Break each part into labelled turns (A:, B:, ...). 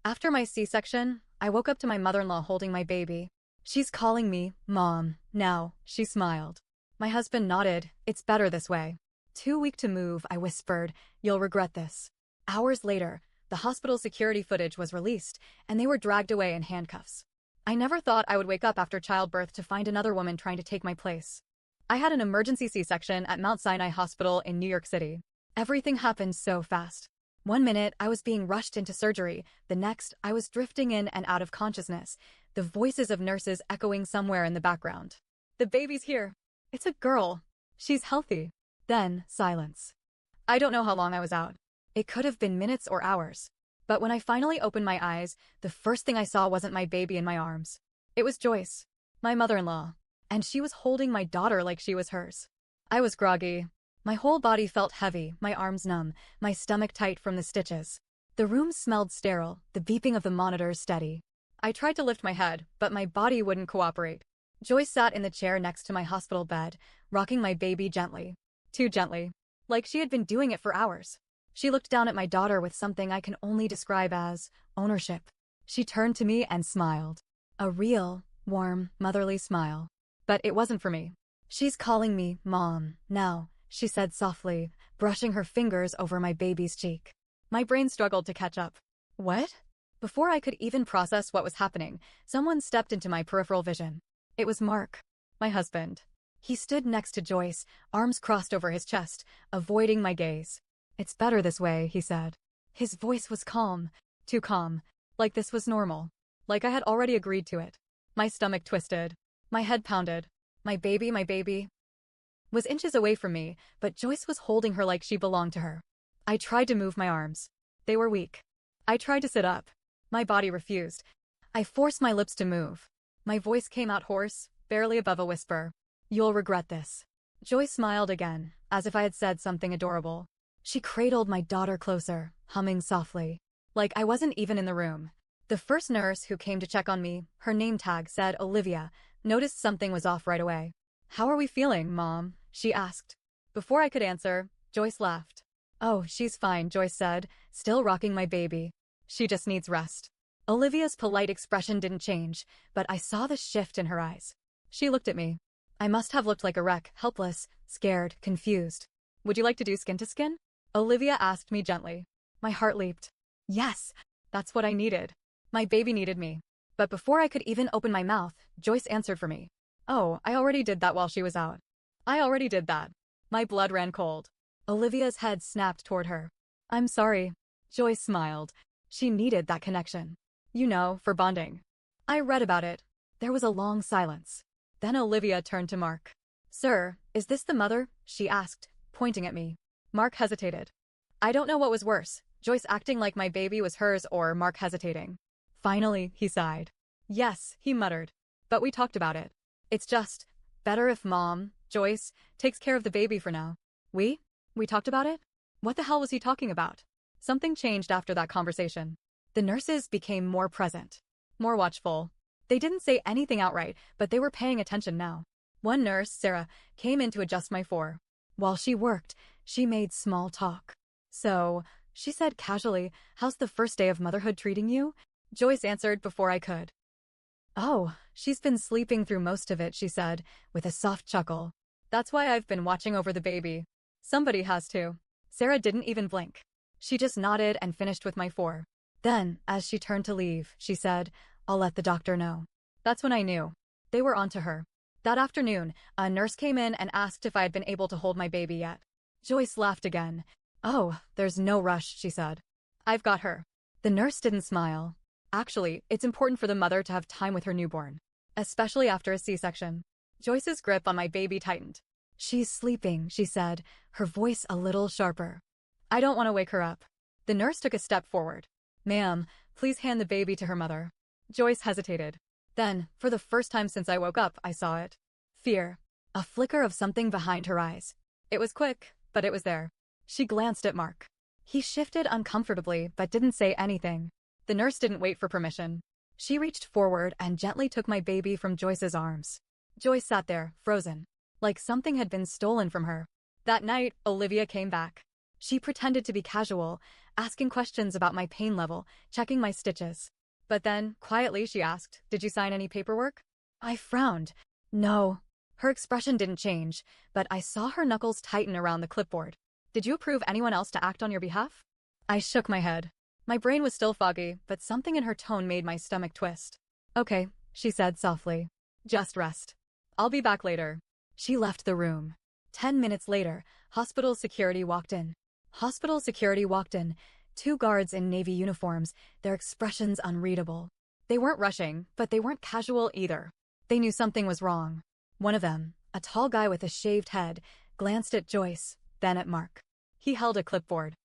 A: After my C-section, I woke up to my mother-in-law holding my baby. She's calling me, Mom, now, she smiled. My husband nodded, it's better this way. Too weak to move, I whispered, you'll regret this. Hours later, the hospital security footage was released, and they were dragged away in handcuffs. I never thought I would wake up after childbirth to find another woman trying to take my place. I had an emergency C-section at Mount Sinai Hospital in New York City. Everything happened so fast. One minute, I was being rushed into surgery. The next, I was drifting in and out of consciousness, the voices of nurses echoing somewhere in the background. The baby's here. It's a girl. She's healthy. Then, silence. I don't know how long I was out. It could have been minutes or hours. But when I finally opened my eyes, the first thing I saw wasn't my baby in my arms. It was Joyce, my mother-in-law, and she was holding my daughter like she was hers. I was groggy. My whole body felt heavy, my arms numb, my stomach tight from the stitches. The room smelled sterile, the beeping of the monitors steady. I tried to lift my head, but my body wouldn't cooperate. Joyce sat in the chair next to my hospital bed, rocking my baby gently. Too gently. Like she had been doing it for hours. She looked down at my daughter with something I can only describe as ownership. She turned to me and smiled. A real, warm, motherly smile. But it wasn't for me. She's calling me Mom, now, she said softly, brushing her fingers over my baby's cheek. My brain struggled to catch up. What? Before I could even process what was happening, someone stepped into my peripheral vision. It was Mark, my husband. He stood next to Joyce, arms crossed over his chest, avoiding my gaze. It's better this way, he said. His voice was calm, too calm, like this was normal, like I had already agreed to it. My stomach twisted. My head pounded. My baby, was inches away from me, but Joyce was holding her like she belonged to her. I tried to move my arms. They were weak. I tried to sit up. My body refused. I forced my lips to move. My voice came out hoarse, barely above a whisper. You'll regret this. Joyce smiled again, as if I had said something adorable. She cradled my daughter closer, humming softly, like I wasn't even in the room. The first nurse who came to check on me, her name tag said Olivia, noticed something was off right away. How are we feeling, Mom? She asked. Before I could answer, Joyce laughed. Oh, she's fine, Joyce said, still rocking my baby. She just needs rest. Olivia's polite expression didn't change, but I saw the shift in her eyes. She looked at me. I must have looked like a wreck, helpless, scared, confused. Would you like to do skin to skin? Olivia asked me gently. My heart leaped. Yes, that's what I needed. My baby needed me. But before I could even open my mouth, Joyce answered for me. Oh, I already did that while she was out. I already did that. My blood ran cold. Olivia's head snapped toward her. I'm sorry. Joyce smiled. She needed that connection. You know, for bonding. I read about it. There was a long silence. Then Olivia turned to Mark. Sir, is this the mother? She asked, pointing at me. Mark hesitated. I don't know what was worse, Joyce acting like my baby was hers or Mark hesitating. Finally, he sighed. Yes, he muttered. But we talked about it. It's just better if Mom, Joyce, takes care of the baby for now. We talked about it? What the hell was he talking about? Something changed after that conversation. The nurses became more present, more watchful. They didn't say anything outright, but they were paying attention now. One nurse, Sarah, came in to adjust my fore. While she worked, she made small talk. So, she said casually, how's the first day of motherhood treating you? Joyce answered before I could. Oh, she's been sleeping through most of it, she said, with a soft chuckle. That's why I've been watching over the baby. Somebody has to. Sarah didn't even blink. She just nodded and finished with my fore. Then, as she turned to leave, she said, I'll let the doctor know. That's when I knew. They were onto her. That afternoon, a nurse came in and asked if I had been able to hold my baby yet. Joyce laughed again. Oh, there's no rush, she said. I've got her. The nurse didn't smile. Actually, it's important for the mother to have time with her newborn. Especially after a C-section. Joyce's grip on my baby tightened. She's sleeping, she said, her voice a little sharper. I don't want to wake her up. The nurse took a step forward. Ma'am, please hand the baby to her mother. Joyce hesitated. Then, for the first time since I woke up, I saw it. Fear. A flicker of something behind her eyes. It was quick, but it was there. She glanced at Mark. He shifted uncomfortably, but didn't say anything. The nurse didn't wait for permission. She reached forward and gently took my baby from Joyce's arms. Joyce sat there, frozen, like something had been stolen from her. That night, Olivia came back. She pretended to be casual, asking questions about my pain level, checking my stitches. But then, quietly, she asked, "Did you sign any paperwork?" I frowned. No. Her expression didn't change, but I saw her knuckles tighten around the clipboard. "Did you approve anyone else to act on your behalf?" I shook my head. My brain was still foggy, but something in her tone made my stomach twist. "Okay," she said softly. "Just rest. I'll be back later." She left the room. 10 minutes later, hospital security walked in. Two guards in navy uniforms, their expressions unreadable. They weren't rushing, but they weren't casual either. They knew something was wrong. One of them, a tall guy with a shaved head, glanced at Joyce, then at Mark. He held a clipboard.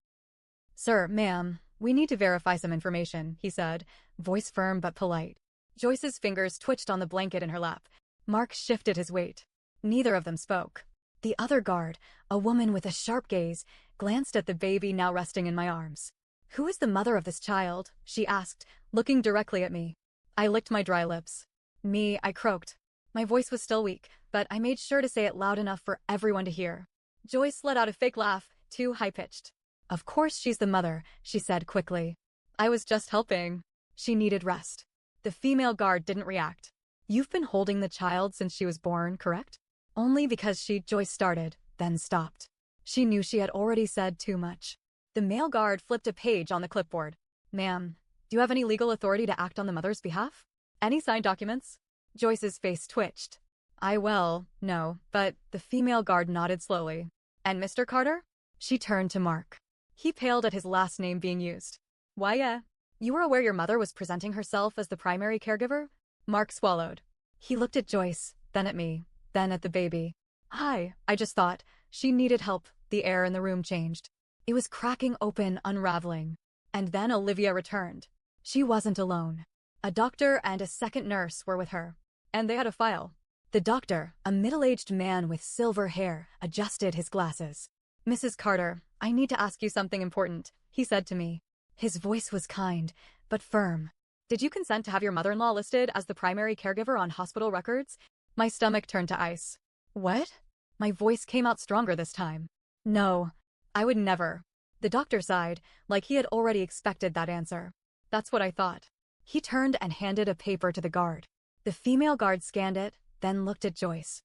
A: "Sir, ma'am, we need to verify some information," he said, voice firm but polite. Joyce's fingers twitched on the blanket in her lap. Mark shifted his weight. Neither of them spoke. The other guard, a woman with a sharp gaze, glanced at the baby now resting in my arms. "Who is the mother of this child?" she asked, looking directly at me. I licked my dry lips. "Me," I croaked. My voice was still weak, but I made sure to say it loud enough for everyone to hear. Joyce let out a fake laugh, too high-pitched. "Of course she's the mother," she said quickly. "I was just helping." She needed rest. The female guard didn't react. "You've been holding the child since she was born, correct?" Only because Joyce started, then stopped. She knew she had already said too much. The male guard flipped a page on the clipboard. "Ma'am, do you have any legal authority to act on the mother's behalf? Any signed documents?" Joyce's face twitched. No, but the female guard nodded slowly. "And Mr. Carter?" She turned to Mark. He paled at his last name being used. "Why, yeah. You were aware your mother was presenting herself as the primary caregiver?" Mark swallowed. He looked at Joyce, then at me, then at the baby. "Hi, I just thought she needed help." The air in the room changed. It was cracking open, unraveling. And then Olivia returned. She wasn't alone. A doctor and a second nurse were with her. And they had a file. The doctor, a middle-aged man with silver hair, adjusted his glasses. "Mrs. Carter, I need to ask you something important," he said to me. His voice was kind, but firm. "Did you consent to have your mother-in-law listed as the primary caregiver on hospital records?" My stomach turned to ice. "What?" My voice came out stronger this time. "No, I would never." The doctor sighed, like he had already expected that answer. "That's what I thought." He turned and handed a paper to the guard. The female guard scanned it, then looked at Joyce.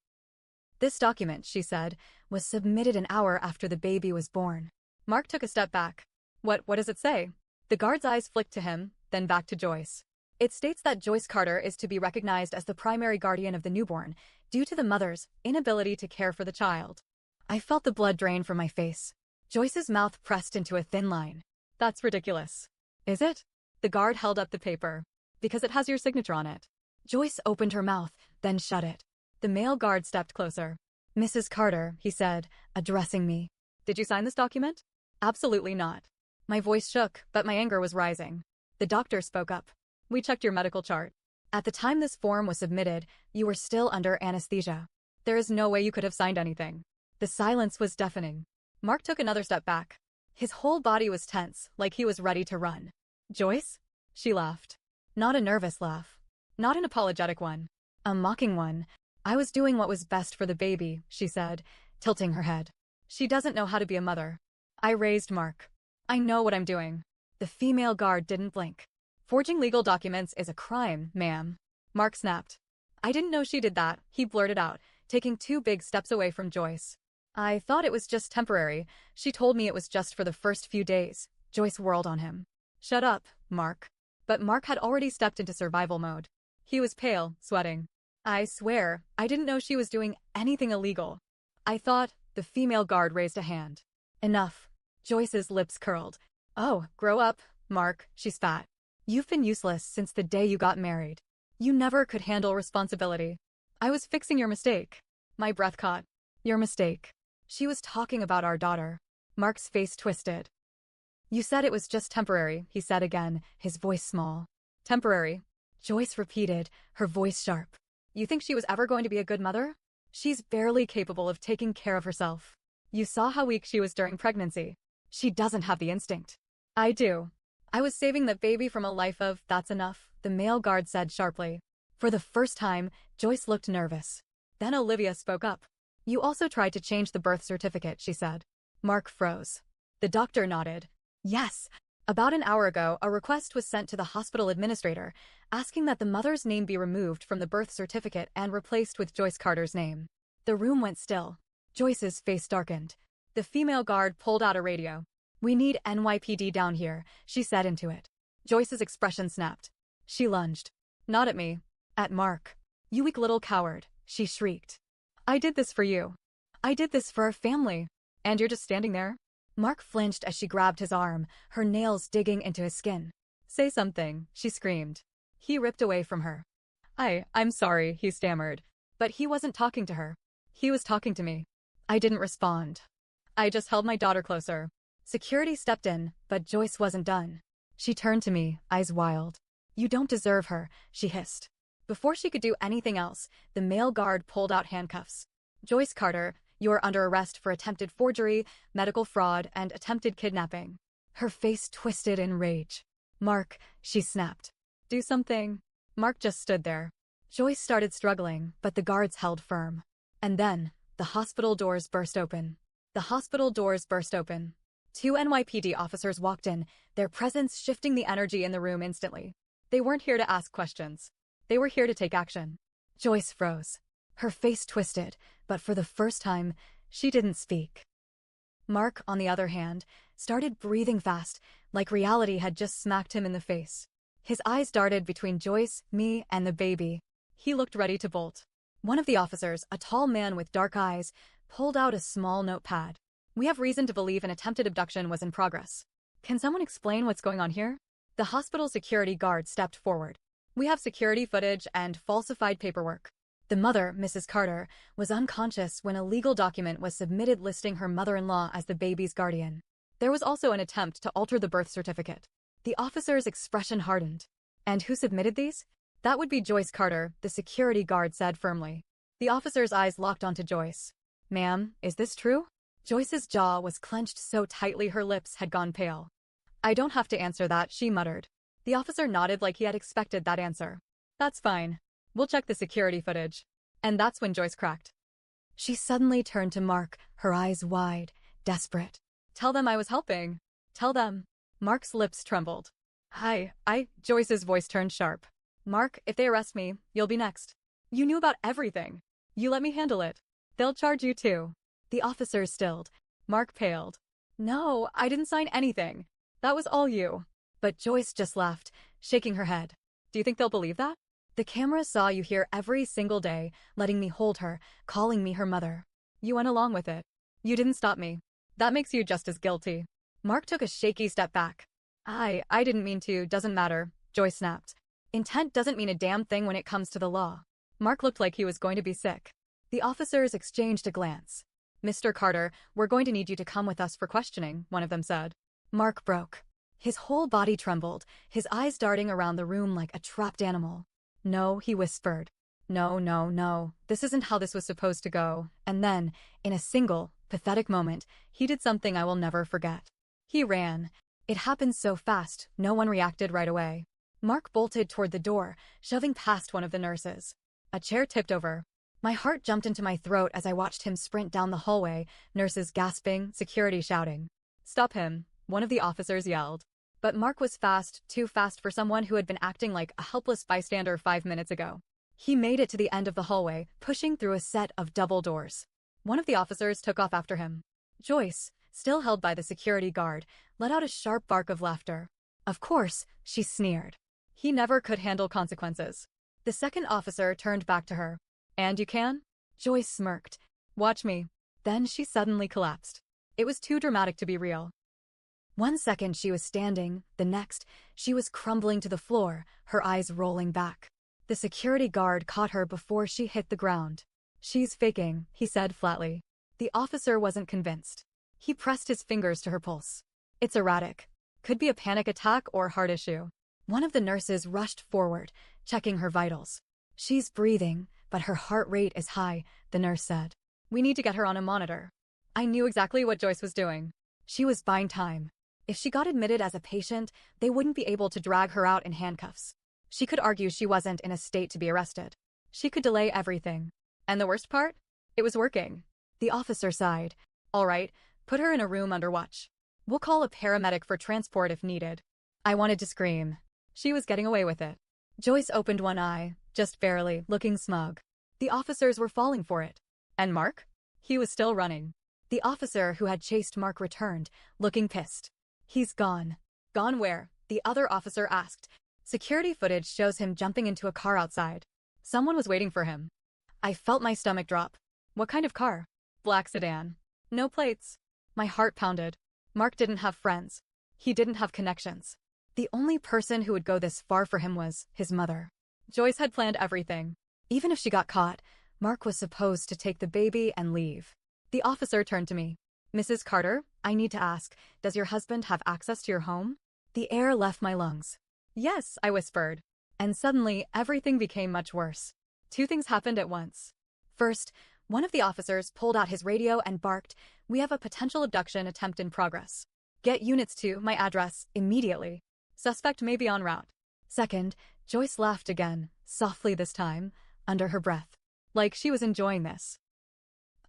A: "This document," she said, "was submitted an hour after the baby was born." Mark took a step back. What does it say?" The guard's eyes flicked to him, then back to Joyce. "It states that Joyce Carter is to be recognized as the primary guardian of the newborn, due to the mother's inability to care for the child." I felt the blood drain from my face. Joyce's mouth pressed into a thin line. "That's ridiculous." "Is it?" The guard held up the paper. "Because it has your signature on it." Joyce opened her mouth, then shut it. The male guard stepped closer. "Mrs. Carter," he said, addressing me. "Did you sign this document?" "Absolutely not." My voice shook, but my anger was rising. The doctor spoke up. "We checked your medical chart. At the time this form was submitted, you were still under anesthesia. There is no way you could have signed anything." The silence was deafening. Mark took another step back. His whole body was tense, like he was ready to run. "Joyce?" She laughed. Not a nervous laugh. Not an apologetic one. A mocking one. "I was doing what was best for the baby," she said, tilting her head. "She doesn't know how to be a mother." I raised Mark. "I know what I'm doing." The female guard didn't blink. "Forging legal documents is a crime, ma'am." Mark snapped. "I didn't know she did that," he blurted out, taking 2 big steps away from Joyce. "I thought it was just temporary. She told me it was just for the first few days." Joyce whirled on him. "Shut up, Mark." But Mark had already stepped into survival mode. He was pale, sweating. "I swear, I didn't know she was doing anything illegal." "I thought," the female guard raised a hand. "Enough." Joyce's lips curled. "Oh, grow up, Mark," she spat. "You've been useless since the day you got married. You never could handle responsibility." "I was fixing your mistake." My breath caught. "Your mistake." She was talking about our daughter. Mark's face twisted. "You said it was just temporary," he said again, his voice small. "Temporary?" Joyce repeated, her voice sharp. "You think she was ever going to be a good mother? She's barely capable of taking care of herself. You saw how weak she was during pregnancy. She doesn't have the instinct." "I do. I was saving the baby from a life of that's enough," the male guard said sharply. For the first time, Joyce looked nervous. Then Olivia spoke up. "You also tried to change the birth certificate," she said. Mark froze. The doctor nodded. Yes. About an hour ago, a request was sent to the hospital administrator asking that the mother's name be removed from the birth certificate and replaced with Joyce Carter's name. The room went still. Joyce's face darkened. The female guard pulled out a radio. "We need NYPD down here," she said into it. Joyce's expression snapped. She lunged. "Not at me. At Mark. You weak little coward," she shrieked. "I did this for you. I did this for our family. And you're just standing there?" Mark flinched as she grabbed his arm, her nails digging into his skin. "Say something," she screamed. He ripped away from her. I'm sorry," he stammered. But he wasn't talking to her. He was talking to me. I didn't respond. I just held my daughter closer. Security stepped in, but Joyce wasn't done. She turned to me, eyes wild. "You don't deserve her," she hissed. Before she could do anything else, the male guard pulled out handcuffs. "Joyce Carter, you are under arrest for attempted forgery, medical fraud, and attempted kidnapping." Her face twisted in rage. "Mark," she snapped. "Do something." Mark just stood there. Joyce started struggling, but the guards held firm. And then, the hospital doors burst open. The hospital doors burst open. Two NYPD officers walked in, their presence shifting the energy in the room instantly. They weren't here to ask questions. They were here to take action. Joyce froze. Her face twisted, but for the first time, she didn't speak. Mark, on the other hand, started breathing fast, like reality had just smacked him in the face. His eyes darted between Joyce, me, and the baby. He looked ready to bolt. One of the officers, a tall man with dark eyes, pulled out a small notepad. "We have reason to believe an attempted abduction was in progress. Can someone explain what's going on here?" The hospital security guard stepped forward. "We have security footage and falsified paperwork." The mother, Mrs. Carter, was unconscious when a legal document was submitted listing her mother-in-law as the baby's guardian. There was also an attempt to alter the birth certificate. The officer's expression hardened. "And who submitted these?" "That would be Joyce Carter," the security guard said firmly. The officer's eyes locked onto Joyce. "Ma'am, is this true?" Joyce's jaw was clenched so tightly her lips had gone pale. "I don't have to answer that," she muttered. The officer nodded like he had expected that answer. "That's fine. We'll check the security footage." And that's when Joyce cracked. She suddenly turned to Mark, her eyes wide, desperate. "Tell them I was helping. Tell them." Mark's lips trembled. Joyce's voice turned sharp. "Mark, if they arrest me, you'll be next. You knew about everything. You let me handle it. They'll charge you too." The officers stilled. Mark paled. "No, I didn't sign anything. That was all you." But Joyce just laughed, shaking her head. "Do you think they'll believe that? The camera saw you here every single day, letting me hold her, calling me her mother. You went along with it. You didn't stop me. That makes you just as guilty." Mark took a shaky step back. I didn't mean to, doesn't matter," Joyce snapped. "Intent doesn't mean a damn thing when it comes to the law." Mark looked like he was going to be sick. The officers exchanged a glance. "Mr. Carter, we're going to need you to come with us for questioning," one of them said. Mark broke. His whole body trembled, his eyes darting around the room like a trapped animal. "No," he whispered. No. This isn't how this was supposed to go." And then, in a single, pathetic moment, he did something I will never forget. He ran. It happened so fast, no one reacted right away. Mark bolted toward the door, shoving past one of the nurses. A chair tipped over. My heart jumped into my throat as I watched him sprint down the hallway, nurses gasping, security shouting. "Stop him," one of the officers yelled. But Mark was fast, too fast for someone who had been acting like a helpless bystander 5 minutes ago. He made it to the end of the hallway, pushing through a set of double doors. One of the officers took off after him. Joyce, still held by the security guard, let out a sharp bark of laughter. "Of course," she sneered. He never could handle consequences. The second officer turned back to her. "And you can?" Joyce smirked. "Watch me." Then she suddenly collapsed. It was too dramatic to be real. 1 second she was standing, the next, she was crumbling to the floor, her eyes rolling back. The security guard caught her before she hit the ground. "She's faking," he said flatly. The officer wasn't convinced. He pressed his fingers to her pulse. "It's erratic. Could be a panic attack or heart issue." One of the nurses rushed forward, checking her vitals. "She's breathing, but her heart rate is high," the nurse said. "We need to get her on a monitor." I knew exactly what Joyce was doing. She was buying time. If she got admitted as a patient, they wouldn't be able to drag her out in handcuffs. She could argue she wasn't in a state to be arrested. She could delay everything. And the worst part? It was working. The officer sighed. "All right, put her in a room under watch." We'll call a paramedic for transport if needed. I wanted to scream. She was getting away with it. Joyce opened one eye, just barely, looking smug. The officers were falling for it. And Mark? He was still running. The officer who had chased Mark returned, looking pissed. He's gone. Gone where? The other officer asked. Security footage shows him jumping into a car outside. Someone was waiting for him. I felt my stomach drop. What kind of car? Black sedan. No plates. My heart pounded. Mark didn't have friends. He didn't have connections. The only person who would go this far for him was his mother. Joyce had planned everything. Even if she got caught, Mark was supposed to take the baby and leave. The officer turned to me. Mrs. Carter, I need to ask, does your husband have access to your home? The air left my lungs. Yes, I whispered. And suddenly, everything became much worse. Two things happened at once. First, one of the officers pulled out his radio and barked, "We have a potential abduction attempt in progress. Get units to my address immediately. Suspect may be en route." Second, Joyce laughed again, softly this time, under her breath. Like she was enjoying this.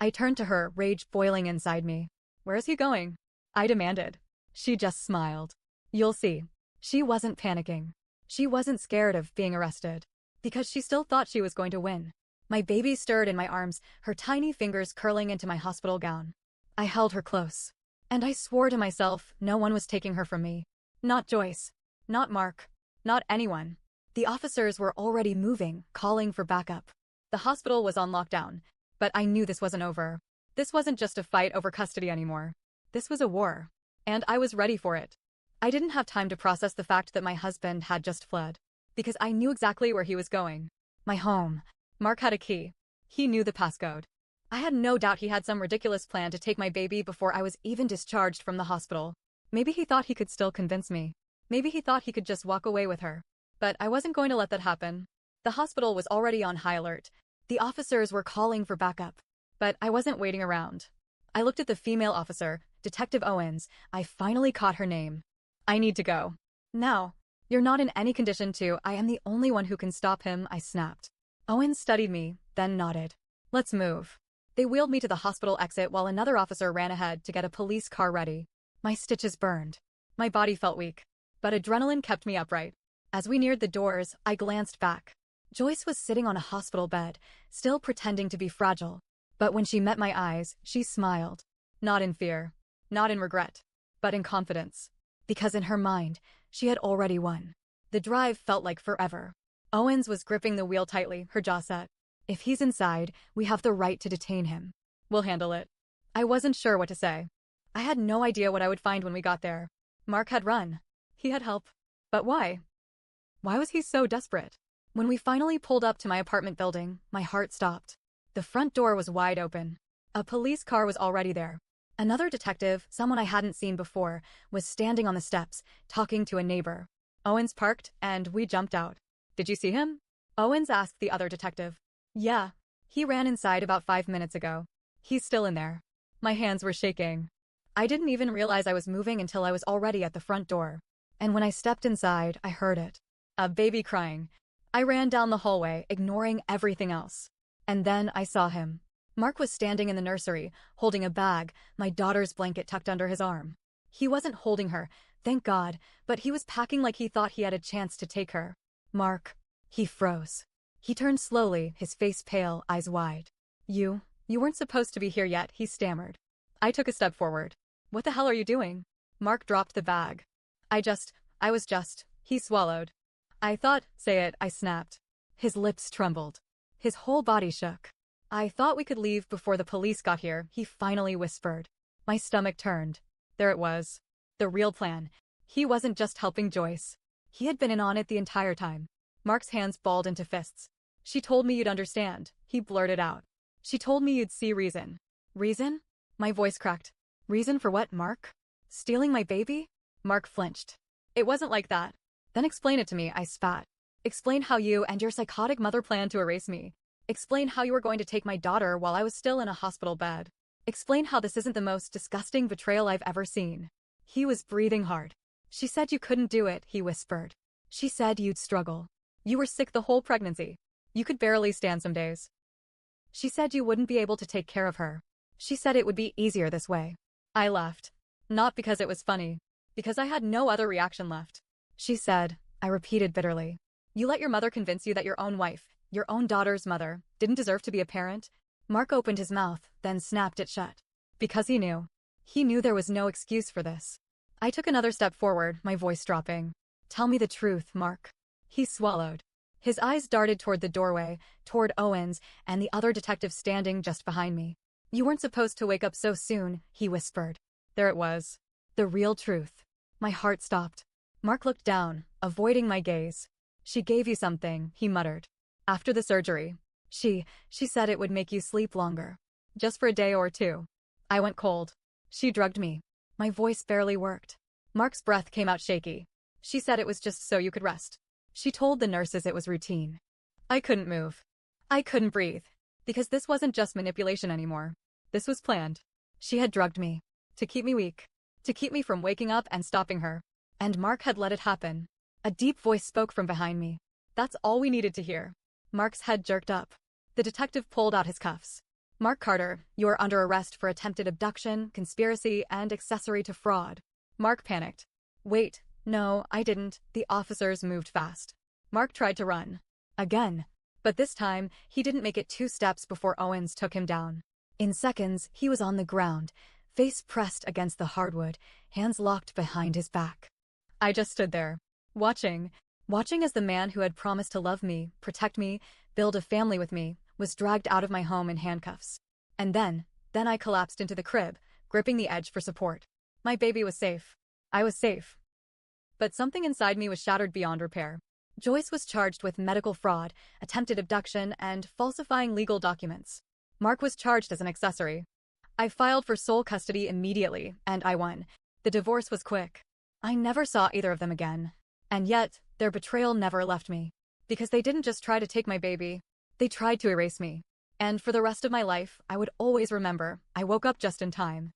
A: I turned to her, rage boiling inside me. "Where is he going?" I demanded. She just smiled. You'll see. She wasn't panicking. She wasn't scared of being arrested. Because she still thought she was going to win. My baby stirred in my arms, her tiny fingers curling into my hospital gown. I held her close. And I swore to myself no one was taking her from me. Not Joyce. Not Mark. Not anyone. The officers were already moving, calling for backup. The hospital was on lockdown. But I knew this wasn't over. This wasn't just a fight over custody anymore. This was a war. And I was ready for it. I didn't have time to process the fact that my husband had just fled. Because I knew exactly where he was going. My home. Mark had a key. He knew the passcode. I had no doubt he had some ridiculous plan to take my baby before I was even discharged from the hospital. Maybe he thought he could still convince me. Maybe he thought he could just walk away with her. But I wasn't going to let that happen. The hospital was already on high alert. The officers were calling for backup. But I wasn't waiting around. I looked at the female officer, Detective Owens. I finally caught her name. "I need to go. Now. You're not in any condition to. I am the only one who can stop him," I snapped. Owens studied me, then nodded. "Let's move." They wheeled me to the hospital exit while another officer ran ahead to get a police car ready. My stitches burned. My body felt weak. But adrenaline kept me upright. As we neared the doors, I glanced back. Joyce was sitting on a hospital bed, still pretending to be fragile. But when she met my eyes, she smiled. Not in fear. Not in regret. But in confidence. Because in her mind, she had already won. The drive felt like forever. Owens was gripping the wheel tightly, her jaw set. "If he's inside, we have the right to detain him. We'll handle it." I wasn't sure what to say. I had no idea what I would find when we got there. Mark had run. He had help. But why? Why was he so desperate? When we finally pulled up to my apartment building, my heart stopped. The front door was wide open. A police car was already there. Another detective, someone I hadn't seen before, was standing on the steps, talking to a neighbor. Owens parked, and we jumped out. "Did you see him?" Owens asked the other detective. "Yeah. He ran inside about 5 minutes ago. He's still in there." My hands were shaking. I didn't even realize I was moving until I was already at the front door. And when I stepped inside, I heard it. A baby crying. I ran down the hallway, ignoring everything else. And then I saw him. Mark was standing in the nursery, holding a bag, my daughter's blanket tucked under his arm. He wasn't holding her, thank God, but he was packing like he thought he had a chance to take her. "Mark." He froze. He turned slowly, his face pale, eyes wide. You weren't supposed to be here yet," he stammered. I took a step forward. "What the hell are you doing?" Mark dropped the bag. I was just, he swallowed. "I thought, say it," I snapped. His lips trembled. His whole body shook. "I thought we could leave before the police got here," he finally whispered. My stomach turned. There it was. The real plan. He wasn't just helping Joyce. He had been in on it the entire time. Mark's hands balled into fists. "She told me you'd understand," he blurted out. "She told me you'd see reason." "Reason?" My voice cracked. "Reason for what, Mark? Stealing my baby?" Mark flinched. "It wasn't like that." "Then explain it to me," I spat. "Explain how you and your psychotic mother planned to erase me. Explain how you were going to take my daughter while I was still in a hospital bed. Explain how this isn't the most disgusting betrayal I've ever seen." He was breathing hard. "She said you couldn't do it," he whispered. "She said you'd struggle. You were sick the whole pregnancy. You could barely stand some days. She said you wouldn't be able to take care of her. She said it would be easier this way." I laughed. Not because it was funny. Because I had no other reaction left. She said, I repeated bitterly. You let your mother convince you that your own wife, your own daughter's mother, didn't deserve to be a parent? Mark opened his mouth, then snapped it shut. Because he knew. He knew there was no excuse for this. I took another step forward, my voice dropping. Tell me the truth, Mark. He swallowed. His eyes darted toward the doorway, toward Owens, and the other detective standing just behind me. You weren't supposed to wake up so soon, he whispered. There it was. The real truth. My heart stopped. Mark looked down, avoiding my gaze. She gave you something, he muttered. After the surgery. She said it would make you sleep longer. Just for a day or two. I went cold. She drugged me. My voice barely worked. Mark's breath came out shaky. She said it was just so you could rest. She told the nurses it was routine. I couldn't move. I couldn't breathe. Because this wasn't just manipulation anymore. This was planned. She had drugged me. To keep me weak. To keep me from waking up and stopping her. And Mark had let it happen. A deep voice spoke from behind me. That's all we needed to hear. Mark's head jerked up. The detective pulled out his cuffs. Mark Carter, you are under arrest for attempted abduction, conspiracy, and accessory to fraud. Mark panicked. Wait, no, I didn't. The officers moved fast. Mark tried to run. Again. But this time, he didn't make it 2 steps before Owens took him down. In seconds, he was on the ground, face pressed against the hardwood, hands locked behind his back. I just stood there, watching as the man who had promised to love me, protect me, build a family with me, was dragged out of my home in handcuffs. And then I collapsed into the crib, gripping the edge for support. My baby was safe. I was safe. But something inside me was shattered beyond repair. Joyce was charged with medical fraud, attempted abduction, and falsifying legal documents. Mark was charged as an accessory. I filed for sole custody immediately, and I won. The divorce was quick. I never saw either of them again. And yet, their betrayal never left me. Because they didn't just try to take my baby. They tried to erase me. And for the rest of my life, I would always remember, I woke up just in time.